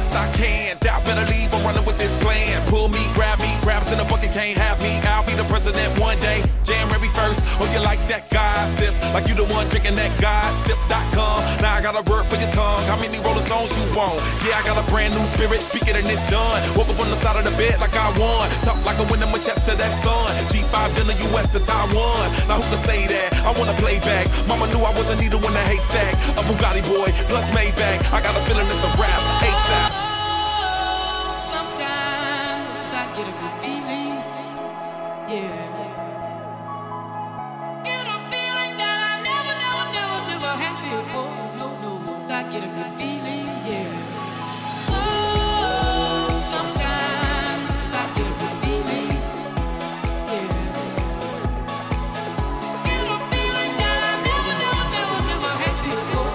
yes I can. Doubt better leave, I'm running with this plan. Pull me, grabs in a bucket, can't have me. I'll be the president one day. January 1st, oh you like that gossip? Like you the one drinking that gossip.com. Now I got a word for your tongue. How many Rolling Stones you want? Yeah, I got a brand new spirit, speak it and it's done. Woke up on the side of the bed like I won. Talk like a winner, my chest to that sun. G5 dinner, US to Taiwan. Now who can say that? I wanna play back. Mama knew I was a needle in a haystack. A Bugatti boy, plus Maybach. I got a feeling it's a rap, ASAP. Sometimes I get a good feeling, yeah. Get a feeling that I never had before. No, I get a good feeling, yeah. Sometimes I get a good feeling, yeah. Get a feeling that I never had before.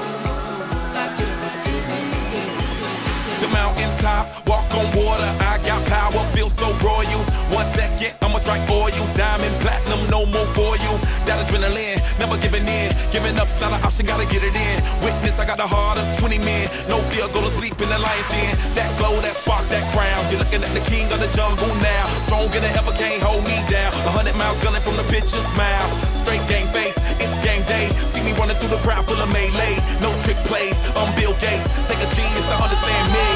I get a good feeling, yeah. The mountaintop, walk on water. I got power, feel so royal. 1 second, I'ma strike for you. Diamond, platinum, no more for you. That adrenaline, never giving in. Giving up's not an option, gotta get it in. Witness, I got the heart of 20 men. No fear, go to sleep in the lion's den. That glow, that spark, that crown. You're looking at the king of the jungle now. Stronger than ever, can't hold me down. 100 miles gunning from the bitch's mouth. Straight game face, it's game day. See me running through the crowd full of melee. No trick plays, I'm Bill Gates. Take a genius to understand me.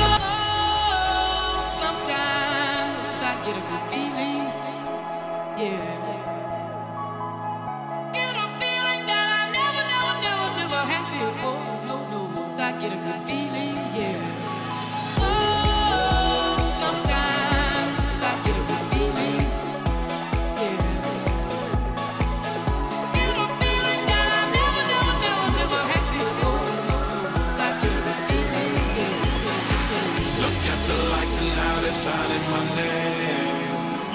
Sometimes I get a good feeling, yeah. Get a feeling that I never had before. No, I get a good feeling, yeah. Sometimes I get a good feeling, yeah. Get a feeling that I never had before. I get a good feeling, yeah. Look at the lights and how they're shining my name.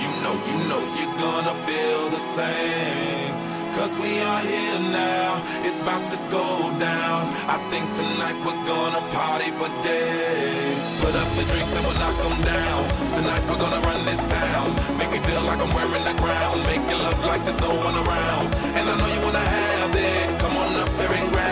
You know you're gonna feel the same. Cause we are here now, it's about to go down. I think tonight we're gonna party for days. Put up the drinks and we'll knock them down. Tonight we're gonna run this town. Make me feel like I'm wearing the crown. Make it look like there's no one around. And I know you wanna have it, come on up there and grab